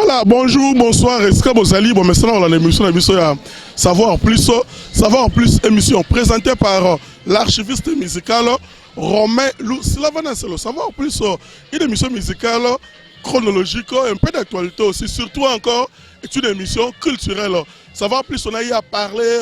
Voilà, bonjour, bonsoir, est-ce que vous allez? Bon, maintenant, on a l'émission Savoir plus, émission présentée par l'archiviste musical Romain Lou Silavana. C'est le Savoir plus, une émission musicale chronologique, un peu d'actualité aussi, surtout encore, est une émission culturelle. Savoir plus, on a eu à parler,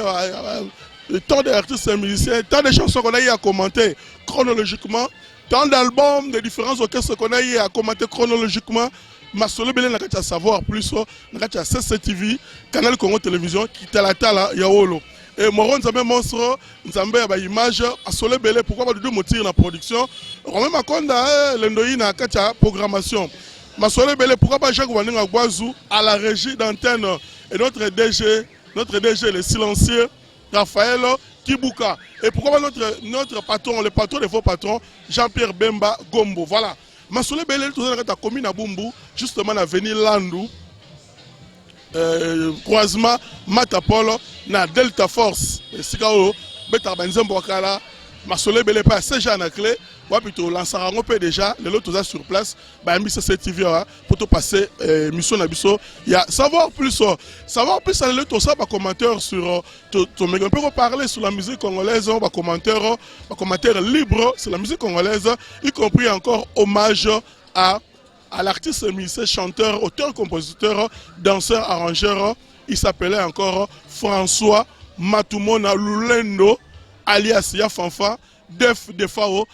tant d'artistes et musiciens, tant de chansons qu'on a eu à commenter chronologiquement, tant d'albums de différents orchestres qu'on a eu à commenter chronologiquement. Masolo Belé n'a qu'à savoir plus, n'a qu'à CCTV, Canal Congo Télévision, qui t'a la tala, yaolo. Et Moron Nzambe monstre, Nzambe a image, à Solo Belé, pourquoi pas de deux motifs dans la production. On même à Konda, l'Endoï n'a qu'à programmation. Masolo Belé, pourquoi pas Jacques Waninga Guazou, à la régie d'antenne, et notre DG, le silencieux, Raphaël Kibuka. Et pourquoi pas notre patron, le patron des faux patrons, Jean-Pierre Bemba Gombo. Voilà. Masole Belé, tout ça, a commis à Bumbu, justement, à venir Landou, croisement, Matapolo, na Delta Force, Sikao, Betarbanzem Bokala, Masole Belé, pas déjà na clé, ou plutôt Lansarango déjà, les autres sur place, bah, mis cette TV, pour tout passer, mission Nabiso, il y a savoir plus, à l'autre, ça, bah, commentaire sur, on peut parler sur la musique congolaise, bah, commentaire libre sur la musique congolaise, y compris encore hommage à l'artiste, musicien, chanteur, auteur, compositeur, danseur, arrangeur, il s'appelait encore François Matumona Lulendo, alias Yafanfa, Def Defao,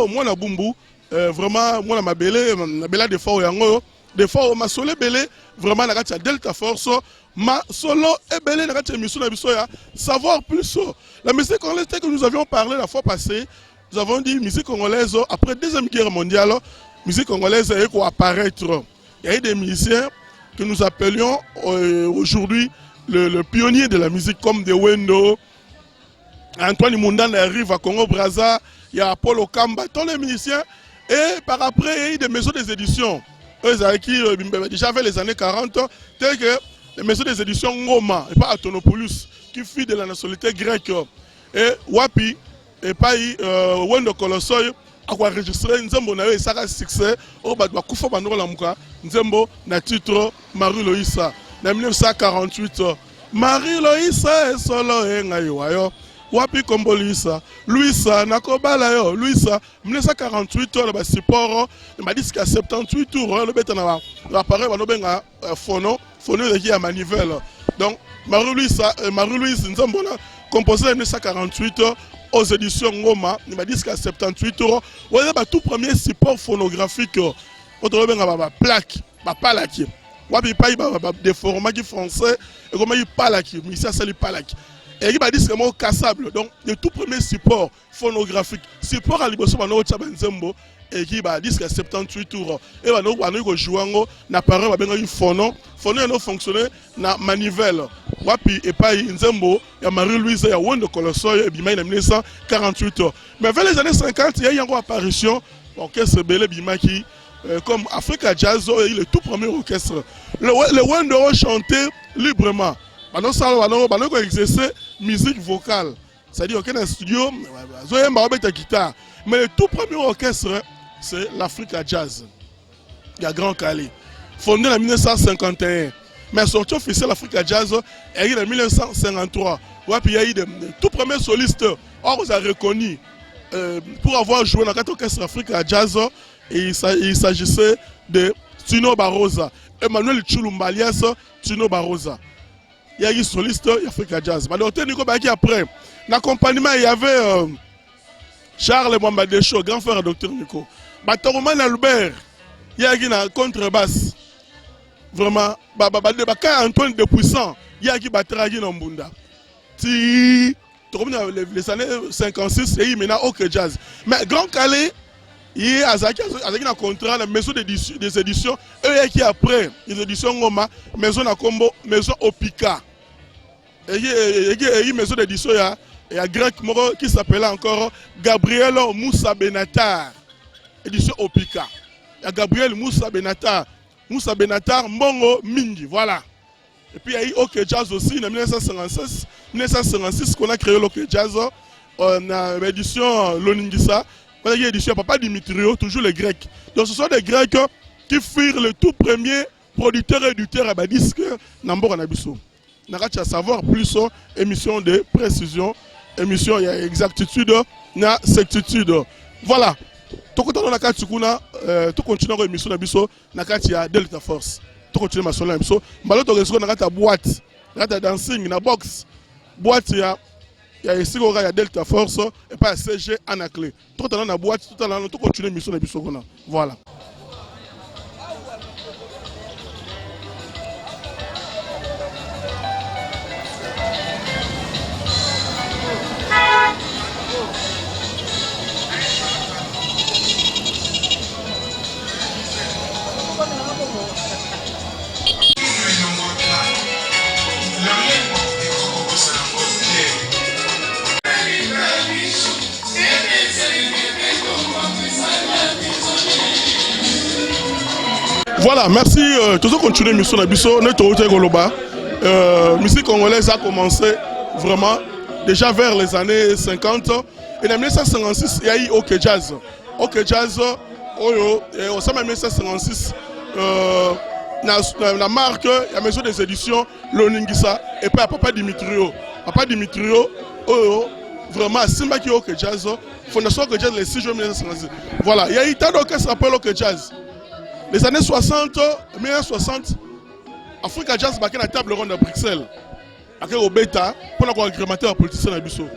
moi na Bumbu, vraiment, moi na Mabele, Nabela Defao Yango, Defao, ma Sole Belé, vraiment na gacha Delta Force, ma Solo et Belé na gacha émission na Bisoya, savoir plus. La musique congolaise que nous avions parlé la fois passée, nous avons dit musique congolaise, après la Deuxième Guerre mondiale, musique congolaise est quoi apparaître. Il y a eu des musiciens que nous appelions aujourd'hui le pionnier de la musique, comme de Wendo, Antoine Mundane arrive à Congo-Brazza, il y a Paul Okamba, tous les musiciens. Et par après, il y a eu des maisons des éditions. Eux qui déjà fait les années 40, telles que les maisons des éditions Ngoma, et pas Atonopoulos, qui fit de la nationalité grecque. Et Wapi, et pas Wendo Kolossoy, a enregistré Nzembo na eu ça succès, au Badwa Koufo Bandoro Lamuka, Nzembo na titre Marie-Loïsa, en 1948. Marie-Loïsa est solo et ngayo. Wapi Kombo Louisa, Nakobala yo, Louisa, 1948 tours, le support, il m'a dit qu'il y a 78 tours, le bête en l'appareil, il y a phono qui a manivelle. Donc, Marie-Louise Nzambona, composé en 1948 aux éditions Ngoma, il m'a dit qu'il y a 78 tours, il y a tout premier support phonographique, autre plaque, palaki. Wapi pas des formats français, et comment il palaki, mais ça c'est le palaki. Et il m'a dit que c'est un cassable. Donc, le tout premier support phonographique, support à l'Ibosso, et qui m'a dit que c'est 78 tours. Et il m'a joué un appareil, il y a un phono. Phono a fonctionné dans manivelle. Wapi et pas Nzembo, il y a Marie-Louise, il y a Wendo Kolossoy, et Bima, il y a 1948. Mais vers les années 50, il y a eu une apparition, l'orchestre Belé Bimaki, comme Africa Jazz, le tout premier orchestre. Le Wendo chantait librement. Pendant ça, on a exercé musique vocale. C'est-à-dire qu'on est dans le studio, on a une guitare. Mais le tout premier orchestre, c'est l'Africa Jazz. Il y a Grand Calais. Fondé en 1951. Mais sorti officiel l'Africa Jazz est en 1953. Ouais, puis il y a eu des tout premiers solistes. Or, vous avez reconnu, pour avoir joué dans 4 orchestres Africa Jazz, et il s'agissait de Tino Barroza. Emmanuel Chulumbalias, Tino Barroza. Il y a eu soliste Africa Jazz. Mais après, l'accompagnement, il y avait Charles Mwambadesho, grand frère de Dr Nico. Batoroman Albert, il y a eu une contrebasse. Vraiment, Antoine de Puissant, il y a eu Batragi Nambunda. Les années 56, il y a eu maintenant OK Jazz. Mais Grand Calais, il y a un contrat, la maison des éditions, eux qui après, les éditions Ngoma, maison à Combo, maison Opika. Et il y a une maison d'édition, il y a un grec qui s'appelle encore Gabriel Moussa Benatar, édition Opika. Il y a Gabriel Moussa Benatar, Mbongo Mingi, voilà. Et puis il y a eu OK Jazz aussi, en 1956 qu'on a créé l'OK Jazz, on a l'édition Loningisa, on a l'édition Papa Dimitrio, toujours les Grecs. Donc ce sont des Grecs qui firent le tout premier producteur et éditeur à disque Nambo Nabiso. Nakacha savoir plus émission de précision, émission ya exactitude, na certitude. Voilà. Tokotano nakati kuna to continue ko émission Nabiso nakati ya Delta Force. To continue ma solo Nabiso. Mbalo to resko nakata boîte, nakata dancing na box. Boîte ya esiko ya Delta Force et pas CG Anaclé. Tokotano na boîte, tokotano to continue émission Nabiso kuna. Voilà. Voilà, merci. Toujours continuer mission Nabiso. Musique congolaise a commencé vraiment déjà vers les années 50. Et en 1956, il y a eu OK Jazz. OK Jazz, au sein de 1956, la marque, la maison des éditions, l'Oningisa, et puis Papa Dimitrio. Papa Dimitrio, vraiment, Simba qui OK Jazz, Fondation OK Jazz, les 6 juin 1956. Voilà, il y a eu tant d'orchestres qui s'appellent OK Jazz. Les années 60, 1960, Africa Jazz a la table ronde à Bruxelles. Avec au Beta, pour l'agrémenter la politicien à Bissau.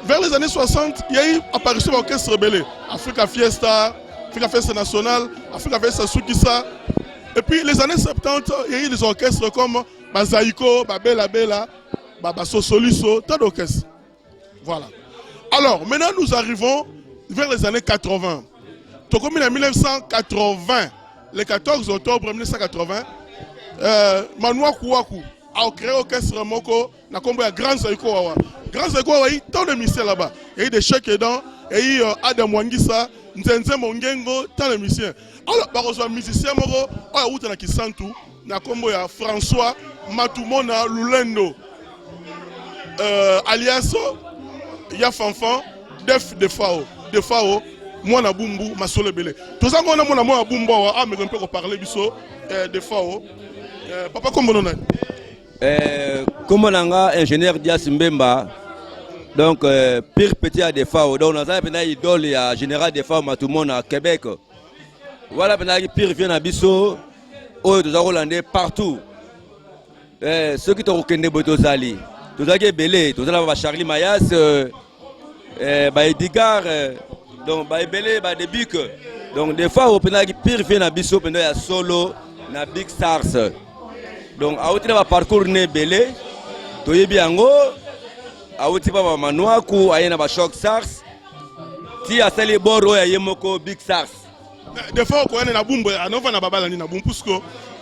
Vers les années 60, il y a eu apparition d'orchestres rebelles. Africa Fiesta Nationale, Africa Fiesta Soukissa. Et puis les années 70, il y a eu des orchestres comme Bazaïko, Bela Bela, Sosoliso, tant d'orchestres. Voilà. Alors, maintenant nous arrivons vers les années 80. Donc, en 1980, le 14 octobre 1980, Manoua Kouakou a créé l'orchestre Moko, na combo à Grand Zaïko Wawa. Grand Zaïko Wawa, il y a tant de musiciens là-bas. Il y a eu des chèques dedans, il y a eu Adam Wangisa, Nzenze Mongengo, tant de musiciens. Alors, par exemple, musicien Moko, il y a eu Outana Kisantu, na combo à François Matumona Lulendo, alias Yafanfan, Def Defao. Moi na bumbu masole belé. Tout ça qu'on a moi bumbu ah mais on peut parler biso des fois papa comme on comme on a ingénieur Dias Mbemba donc pire petit à des fois donc on a une idole ya général des fois tout le monde à Québec. Voilà ben pire vient à biso oh tous hollandais partout. Ceux qui t'ont reconnu Botozali. Tout ça qui est belé, tout ça là Charlie Mayas bah Edgar donc bah belé bah des bics donc des fois au pénal qui pire vient à biso pendant ya solo na big stars donc a outil va parcours né belé to yebi yango a outil ba manoa ku ayena ba shock stars ti a sali boro ya yemoko big stars des fois ko na bumbu anova na babala ni na bumbu puisque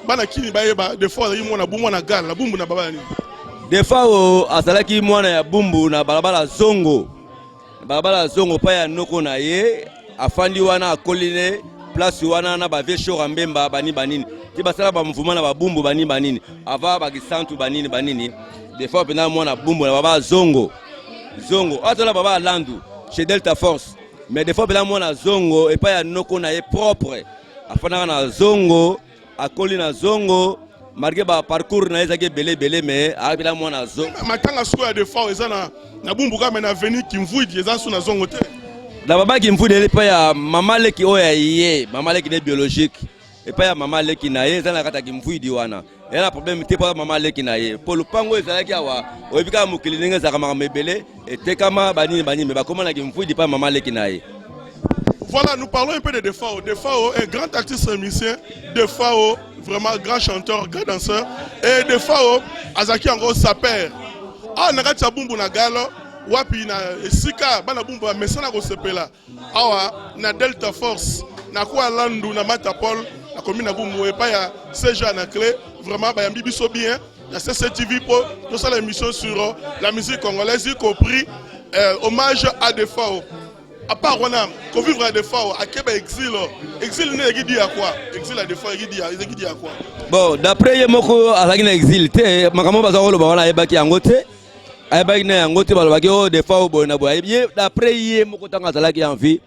bana kini ba yeba des fois yi mona bumbu na gal na bumbu na babala ni des fois o asalaki mwana ya bumbu na balabala zongo Babala zongo pa ya noko na ye afandi wana akoline place wana na ba vesho rambemba bani banini ti basala ba mvuma na babumbu bani banini ava ba gisantu banini banini des fois pena mwana bumbu na baba zongo atola baba landu chez Delta Force mais des fois pena mwana zongo et pa ya noko na ye propre afana na zongo akoli na zongo marqué ba parcours na ezaki belé mais abila mwana zongo matanga siko ya des fois ezana na bumbu ka mena veni kimvuidi eza suna zongo te na baba kimvuidi ele pa ya mama leki oya ye mama leki ne biologique et pa ya mama leki na ye ezana kata kimvuidi wana ela problème te pa mama leki na ye pour le pango ezalaki awa oyebika mukili ninga za kama mebele et te kama banini mais ba comment na kimvuidi pa mama leki na ye. Voilà, nous parlons un peu de Defao. Defao est grand artiste musicien, Defao vraiment grand chanteur, grand danseur et Defao azaki en gros sa père. Ah nakati ya bumbu na galo wapi na esika bana bumbu mesana ko sepela. Awa na Delta Force na kwa landu na Matapol na commune na bumbu et pas ya CG Anaclé vraiment ba yambi biso bien na CCTV pour tout ça l'émission sur la musique congolaise y compris hommage à Defao. À part on a qu'on vivre à des fois à Québec exil n'est guidi à quoi exil à des fois guidi à quoi bon d'après yemoko azaki na exil te makambo bazalo ba wana ebaki yangote ayebaki na yangote balobaki o des fois bona boye d'après yemoko tanga azalaki en vie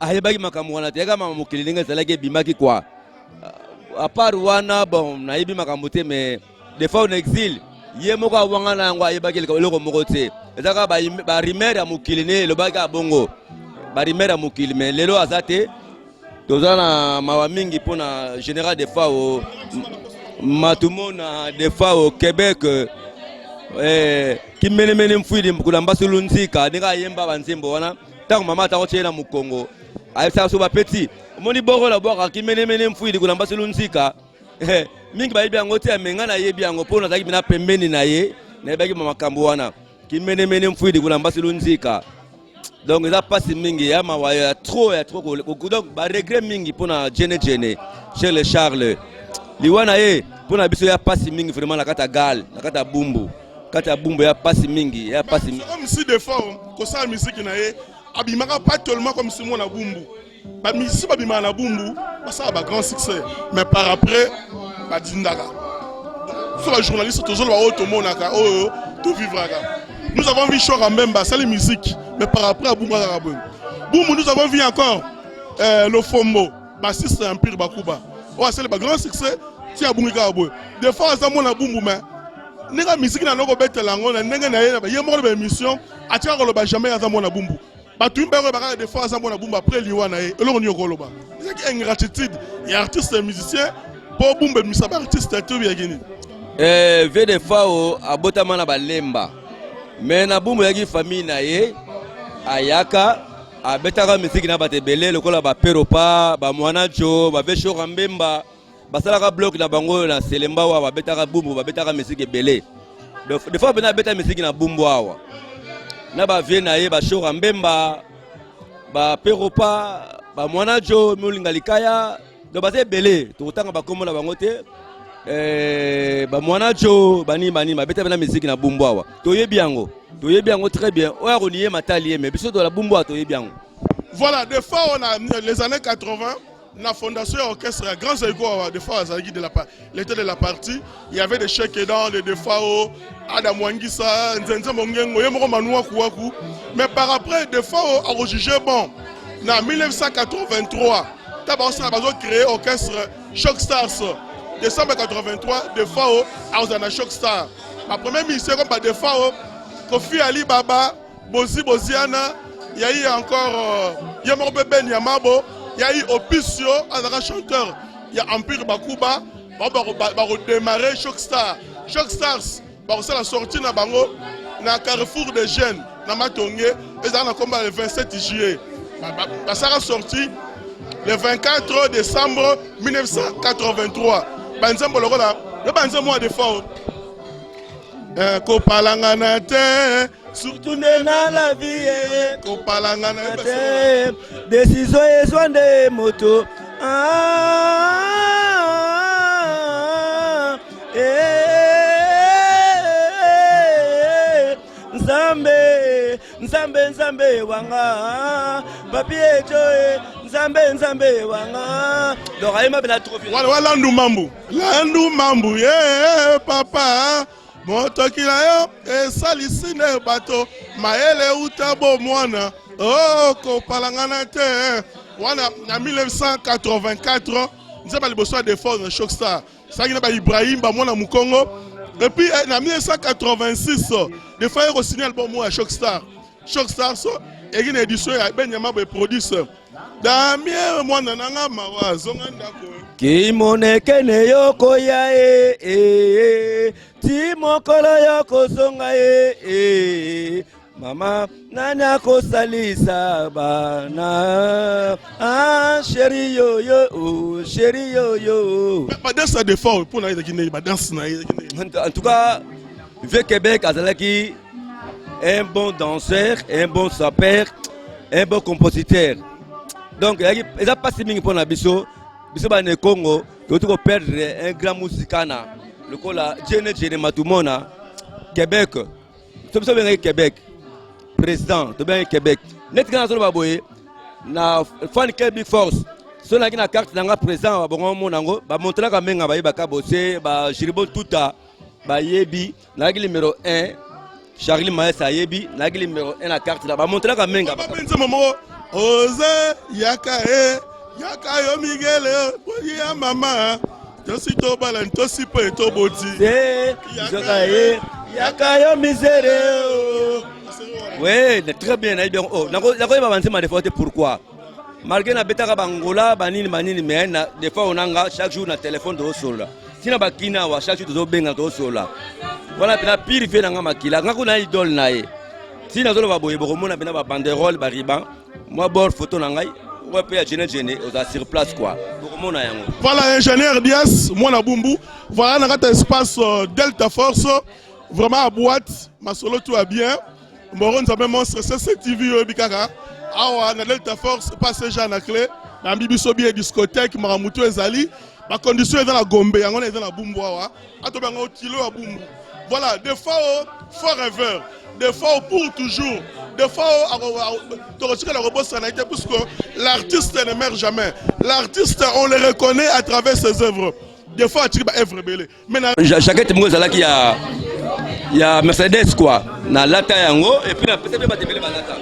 ayebaki makambo wana te kama mokili ndenge azalaki bimaki quoi à part wana bon nayibi makambo te mais des fois on exil ye moko awanga na yango ayebaki eloko moko te ezaka ba rimer ya mokili ne elobaki abongo ba rimer ya mokili mais lelo aza te toza na mawa mingi mpona général des fois au matumona des fois au Québec kimenemene mfuidi kulamba sulunzika ndinga yemba banzembo wana tango mama ta kochela mu Congo ayesa so ba petit omoni boko la boka kimenemene mfuidi kulamba sulunzika mingi ba yebi te amenga na yebi yango pona zaki bina pembeni na ye na yebaki makambo wana kimenemene mfuidi kulamba sulunzika donc eza pasi mingi ya mawa ya trop donc ba regret mingi pona jene chez le Charles liwana ye pona biso ya pasi mingi vraiment na kata gal na kata bumbu kata bumbu ya pasi mingi ya pasi mingi comme si des fois ko sa musique na ye abimaka pas tellement comme si moi na bumbu ba musique ba bimaka na bumbu ça ba grand succès mais par après ba dindaka sur la journaliste toujours ba otomonaka to vivraka. Nous avons vu Chora Mbemba, c'est la musique, mais par après à Boumba Karabou. Boum, nous avons vu encore le Fombo, bassiste Empire Bakuba. C'est le grand succès, c'est à Boumba Karabou. Des fois, ça m'a boum, mais la musique n'a pas été là, on a une émission, à tirer le jamais à Zamona Boumbu. Des fois, ça m'a boum après Liwana et l'on y a Goloba. C'est une gratitude, et artiste et musicien, pour Boumba, mais ça va artiste et tout bien gagné. Ve des fois, à Botamana Balemba. Mais na bumbu yaki famille na ye ayaka abetaka musique na batebele lokola ba peropa ba mwanajo ba vesho rambemba basalaka bloc na bango na selemba wa babetaka bumbu babetaka musique belé des fois bena beta musique na bumbu awa na ba vie na ye ba show rambemba ba peropa ba mwanajo mulinga likaya do ba belé to tanga ba komo na bango te ba mwanajo bani ba beta bena musique na bumbu awa toyebi yango très bien oya ronier matali mais biso to la bumbu toyebi yango. Voilà, des fois on a les années 80 la fondation orchestre grand Zego des fois l'été de la partie il y avait des chèques dans des fois Adam Wangisa Nzenze Mongengo yemoko manua kuwaku mais par après des fois on jugé bon en 1983 tabaso na bazo créé orchestre Shock Stars décembre 83 des fois on a Shock Star la première mission comme des fois Kofi Ali Baba Bozi Boziana il y a eu encore Yamor Bebe Nyamabo il y a eu Opisio un chanteur il y a Empire Bakuba va redémarrer Shock Star Shock Stars c'est la sortie na bango na Carrefour des Jeunes na Matongé et ça na combat le 27 juillet ça a sorti le 24 décembre 1983 banzembo lokola le banzembo a des fois kopalangana te surtout dans la vie kopalangana te décision ezwande moto Nzambe wanga papier joe Nzambe wanga doraima bena trop bien wala landu mambu ye papa moto kila yo esalisine bato maele utabo mwana kopalangana te wana na 1984 nzeba liboso de force de Shock Star sakina ba Ibrahim ba mwana mukongo et puis en 1986 des fois il signé album à Shock Star so et une édition ya benyama be producer damien mwana nanga mawa zonga ndako ki moneke ne yoko ya ti mokolo yoko zonga mama nanya ko salisa bana chéri yo ba danse de fort pour na Guinée ba danse na en tout cas Vieux Québec azalaki un bon danseur, un bon sapeur, un bon compositeur. Donc, il n'y a pas si mingi pour la biso ba ne Congo, tu peux perdre un grand musicana. Le cola Jene Matumona, Québec. Tu peux bien Québec. Président, tu bien Québec. Net kana so baboye na fan Québec Force. So na kina carte nanga président ba bongo monango, ba montrer ka menga ba yeba bosser, ba Jiribo Tuta, ba yebi, na numéro 1. Charlie Maes Ayebi, nagi numéro 1 la carte là, va montrer la menga. Ose yaka yo Miguel ya mama Tosi to bala tosi pe to boti. Yakayo misère. Oui, très bien. Oh, d'accord, va avancer ma défaute. Pourquoi? Malgré na beta bangola, banini, mais des fois on a chaque jour na téléphone de sol. Si na bakina wa chaque jour de benga de sol. Voilà, puis la pire fait na makila. Quand on a idole nae. Si na zolo va boye bomo na bena ba banderole ba riban. Moi bord photo na ngai. On peut gêner sur place quoi. Voilà, ingénieur Dias, moi na Bumbu. Voilà, dans notre espace Delta Force, vraiment à boîte, ma solo tout va bien. Moron ça même monstre CCTV bikaka. Awa na Delta Force passer Jean na clé. Na bibiso bien discothèque maramuto ezali. Ma condition est dans la Gombe, on est dans la Bumbu awa. Ato bango kilo à Bumbu. Voilà, des fois forever, des fois pour toujours. Des fois, puisque l'artiste ne meurt jamais. L'artiste, on le reconnaît à travers ses œuvres. Des fois, tu vas œuvre belé. Chacun de moi, il y a Mercedes quoi. Na lata yango et puis peut-être pas tebele balata.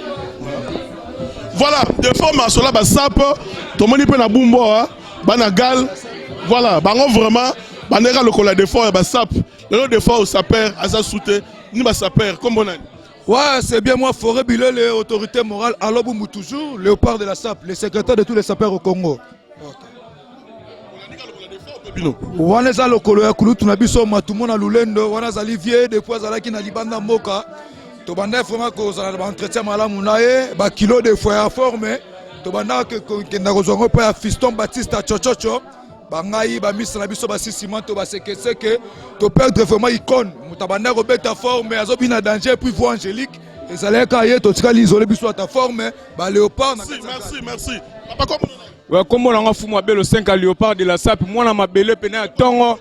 Voilà, des fois, ma sola ba sap, tout le monde peut na bumbo, bana gal. Voilà, bango vraiment, banera le cola des fois ba sap. Le des fois, ça perd, à sa soute, ni ba sa perd, comme on a. Ouais, c'est bien moi, Forêt Bilé, les autorités morales, alors Boumou toujours, Léopard de la SAP, le secrétaire de tous les sapeurs au Congo. Waneza lokolo ya kulu tunabiso matumona lulendo wana Olivier depuis zalaki na libanda moka to banda vraiment ko za ba entretien malamu nae ba kilo de fois à forme to banda ke kenda ko zongo pa Fiston Baptiste Chochocho bangai ba misala biso ba sisima to ba sekeseke to perdre vraiment icône mutabanda ko beta forme azobina danger puis voix angélique et ça les cahier to tika l'isoler biso ta forme ba Léopard. Merci papa comme ouais, comme on a fumé le 5 à Léopard de la SAP, moi on a belé pena tongo.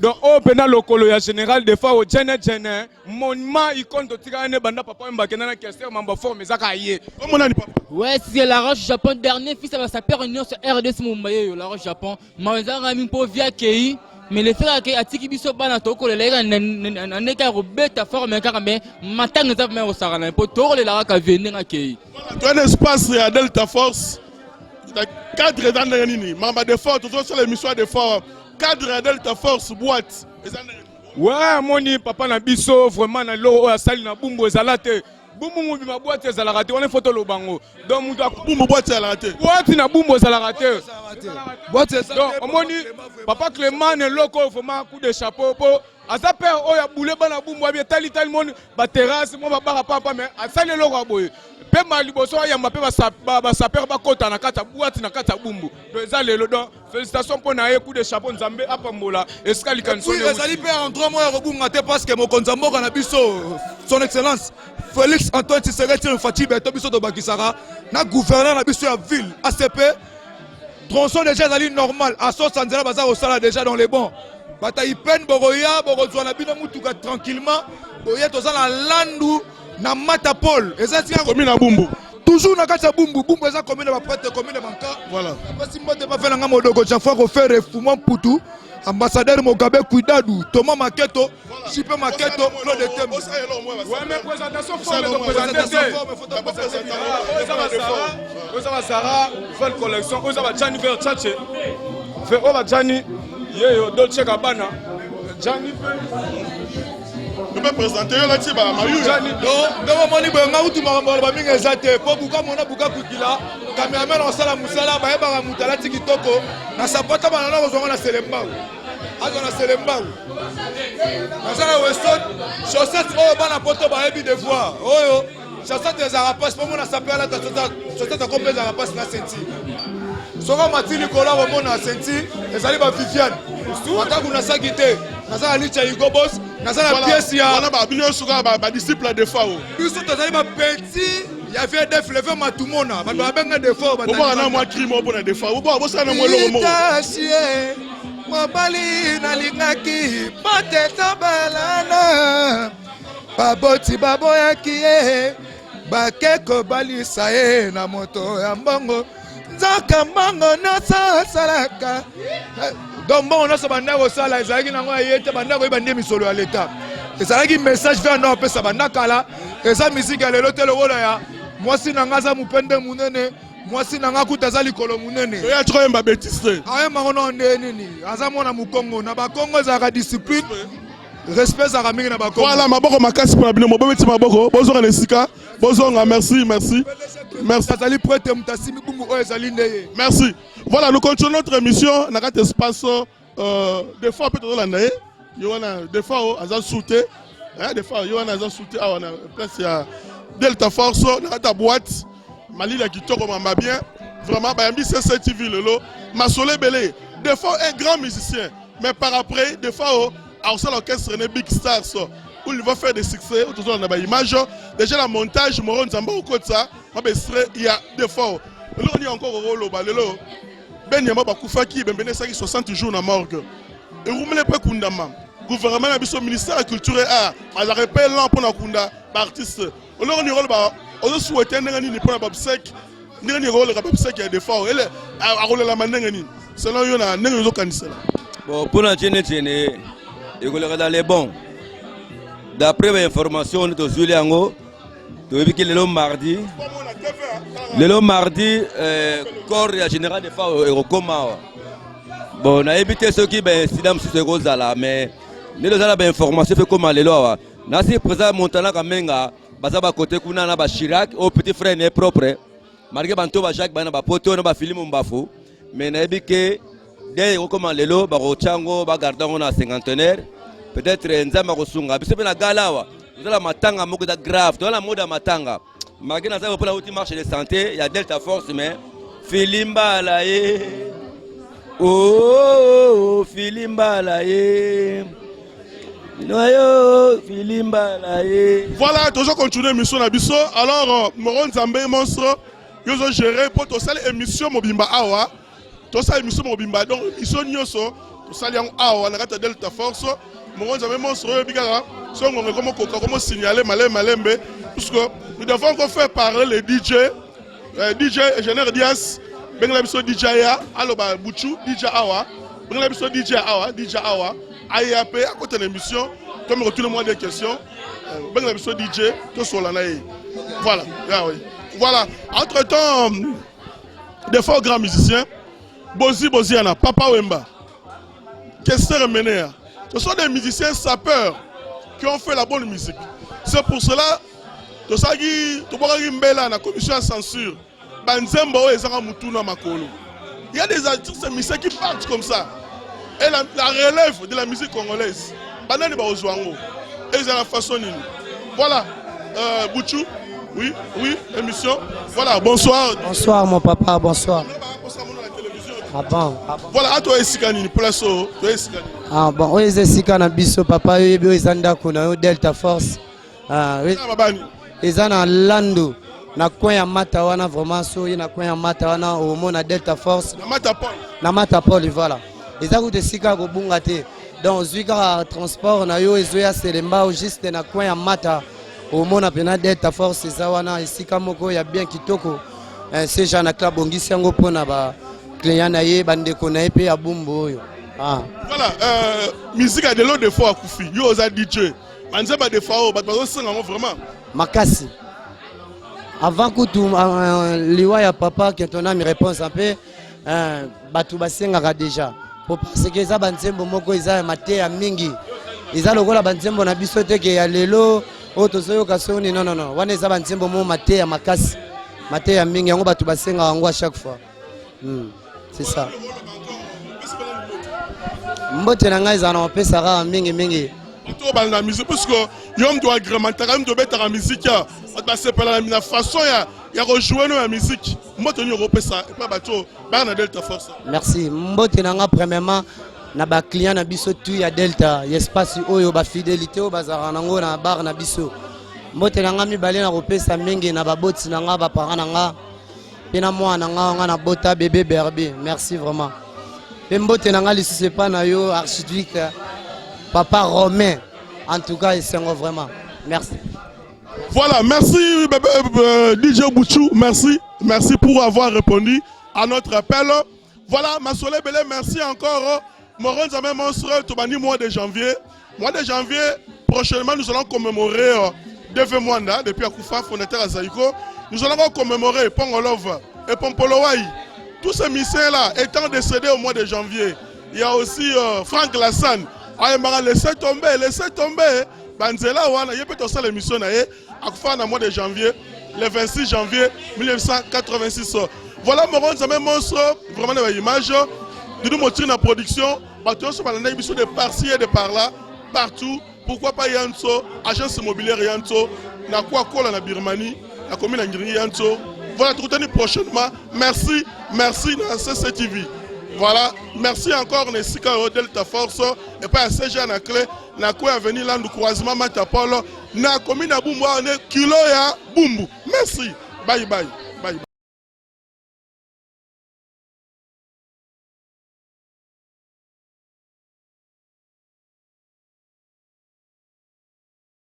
Donc au pena lokolo ya général des fois au djene monument icône to tika ne banda papa mbakena na question mamba forme zaka yé. Comment on a dit papa? Ouais, c'est la Roche Japon dernier fils ça s'appelle réunion sur RDC Mumbaye la Roche Japon. Maweza mi po via kei mais le fait que atiki biso bana to ko le lega na ka robeta forme ka mais matanga za mais au sarana po to le la ka venir na kei. Voilà, un espace à Delta Force. Cadre dans les nini, membre de force, toujours sur l'émission de force, cadre Delta Force boîte. Ouais, moni papa na biso vraiment na lo ya sali na bumbo ezalate. Bumbo mu ma boîte ezalate, on est photo lo bango. Donc mu bumbo boîte ezalate. Boîte na bumbo ezalate. Boîte ezalate. Donc moni papa Clément ne loko vraiment coup de chapeau po. Asa père oya boule bana bumbo bien tali mon ba terrasse mo ba papa mais asali loko aboye. Pema liboso ya mapé ba saper ba kota na kata boîte na kata bumbu. Donc ça le donc félicitations pour na coup de chapeau nzambe apambola escali kanso. Oui, ezali père en 3 mois robunga te parce que mo konzambo kana biso son excellence Félix Antoine Tshisekedi Fatibe to biso to bakisara na gouverneur na biso ya ville ACP tronçon déjà ezali normal à so sanzela baza au sala déjà dans les bons. Bataille peine boroya borozwa na bino mutuka tranquillement boya tozala landu na Matapol ezati commune na Bumbu toujours na kati ya Bumbu Bumbu eza commune ba prêtre commune banka voilà basi mbote ba fela nga modoko cha fois ko faire fumon putu ambassadeur Mogabe Kuidadu Thomas Maketo Chipe Maketo Claude Tembe. Ouais mais présentation forme Osama Sarah fait collection Osama Jani vers Tchatché fait Ova Jani yeyo Dolce Gabbana Jani je peux présenter là tu vas Mayu donc moni benga utu makambo ba minga ezate po buka mona buka kukila cameraman on sala musala ba yeba mutala tikitoko na sapota banana kozonga na Selemba azo na Selemba na Weston chaussette o bana poto ba yebi de voir oyo chaussette des arapas po mona sapela ta chaussette ko pesa arapas na senti soko matili kola ko mona senti ezali ba Viviane wataku na sagite nazala licha igobos nazala pièce ya wana ba bino suka ba disciple de fao biso tozali ba petit ya vie def lever matumona ba benga de fao ba na moi crime pour na de fao bo ça na moi lo mo mobali nalingaki bateta balana baboti baboyaki ye bakeko balisa ye na moto ya mbongo nzaka mbongo nasalaka donc bon on a ce banda au sala ezalaki nango ayete banda ko ibande misolo ya leta ezalaki message vers no pesa banda kala eza musique ya lelo te lokola ya mwasi na ngaza mupende munene mwasi na nga kuta za likolo munene oya tro yemba betiste ayemba ngono nde nini aza mwana mukongo na bakongo ezalaka discipline respect ezalaka mingi na bakongo voilà maboko makasi mpona bino mobometi maboko bozonga na esika bozonga merci azali prêtre mutasimi bumbu oyo ezali nde ye merci voilà nous continuons notre émission na kati espace des fois mpe tozolanda ye yo wana des fois aza soute des fois yo wana aza soute awa na place ya Delta Force na kati ya boîte malili ya kitoko mamba bien vraiment bayambi CCTV lelo Masole Belé des fois un grand musicien mais par après des fois à l'orchestre ne big stars où il va faire des succès autour de la image déjà la montage Moron Zamba au côté ça il y a des fois là on est encore au rôle balelo ben yamba bakufa ki bembene ça qui 60 jours na morgue et rumele pe kundama gouvernement na biso ministère de la culture et art ala repel là pour na kunda artiste on est rôle ba on souhaiter ngani ni pour na babsek ngani rôle ka babsek ya des fois elle a rôle la manenga ni selon yo na nengo zo kanisa bon pour la tiene et que le dans les bons d'après les informations de Zuliango tu as vu que le mardi corps général de fa au coma bon on a évité ceux qui ben sidam sur ce gros là mais les là ben information fait comment les lois na si présent Montana Kamenga bazaba côté kuna na ba Chirac au petit frère n'est propre malgré banto ba Jacques bana ba poto na ba film mbafo mais na évité dès comment les lois ba rochango ba gardant on a cinquantenaire peut-être nzamba kosunga biso pe na galawa la matanga moko da grave dans la mode matanga malgré na ça pour la ultime marche de santé il y a Delta Force mais filimba la ye oh filimba la ye noyo filimba la ye voilà toujours continuer mission na biso alors Moron Zambé monstre yo zo gérer pour to sala émission mobimba awa to sala émission mobimba donc émission nyoso to sala yang awa na kata Delta Force Moron Zambé monstre bigara so ngomé comment signaler malembe parce que nous devons encore faire parler les DJ Général Dias bengla biso DJ ya aloba buchu DJ awa bengla biso DJ awa IAP à côté de l'émission comme retourne moi des questions bengla biso DJ to solana voilà voilà entre temps des fois grands musiciens Bozi ana Papa Wemba Kester Menea ce sont des musiciens sapeurs qui ont fait la bonne musique. C'est pour cela que la commission de censure, il y a des artistes musiciens qui partent comme ça. Et la relève de la musique congolaise, et c'est la façon. Voilà, Bouchou, oui, émission. Voilà, bonsoir. Bonsoir mon papa, bonsoir. Ah bon. Voilà, à toi Esikani, place ah bon, oui, Esika na biso papa, yo ezanda kuna Delta Force. Ezana Lando na coin ya Mata wana vraiment so na coin ya Mata wana au mona Delta Force. Na Mata Paul voilà. Ezaku de sika ko bunga te. Donc zuika transport na yo ezoya selemba juste na coin ya Mata au mona pena Delta Force ezawana esika moko ya bien kitoko. C'est Jean na club bongisi yango pona ba client na ye bande ko na pe ya bumbo yo. Ah. Voilà, musique a de l'eau de fois à Koufi. Yo osa DJ. Manzeba de fois au bateau vraiment. Makasi. Avant que tout liwa ya papa qui ton ami réponse un peu batu basenga déjà. Pour parce que ça banzembo moko isa mate ya mingi. Isa lokola banzembo na biso te ke ya lelo oto soyo kasoni non. Wana isa banzembo mo mate ya makasi. Mate ya mingi yango batu basenga yango à chaque fois. C'est ça. Mbote na ngai zana opesa ra mingi. To ba na musique parce que yom doit agrémenter yom doit mettre la musique ya ba sepela la façon ya rejouer la musique. Mbote ni opesa et pas bato ba na Delta Force. Merci. Mbote na nga premièrement na ba client na biso tu ya Delta, espace oyo ba fidélité o bazara nango na bar na biso. Mbote na nga mi balé na opesa mingi na ba boti na nga ba parents na nga. Pena moi na nga na bota bébé berbe. Merci vraiment. Mbote nanga lisusu pas na yo archiduc papa Romain en tout cas c'est vraiment merci. Voilà, merci DJ Bouchou, merci pour avoir répondu à notre appel. Voilà, Masole Belé, merci encore. Moron Zambé monstre Tobani mois de janvier. Mois de janvier prochainement nous allons commémorer Deve Mwanda depuis Akoufa fondateur à Zaïko. Nous allons commémorer Pongolov et Pompolowai. Tous ces missions-là étant décédés au mois de janvier. Il y a aussi Franck Lassane. Laissez tomber. Banzela Wana, il y a peut-être l'émission au mois de janvier, le 26 janvier 1986. Voilà, Moron, ça même monstre, vraiment des images. Nous montrer la production, de par-ci et de par-là, partout. Pourquoi pas Yanso, agence immobilière Yanso, na quoi la Birmanie, la commune d'Angiri Yanso. Voilà, tout le prochainement. Merci, na CCTV. Voilà, merci encore Nesika Delta Force et pas à CG na clé, na quoi venir là nous croisement Matapolo, na commune à Bumbu, kilo ya Bumbu. Merci, bye bye.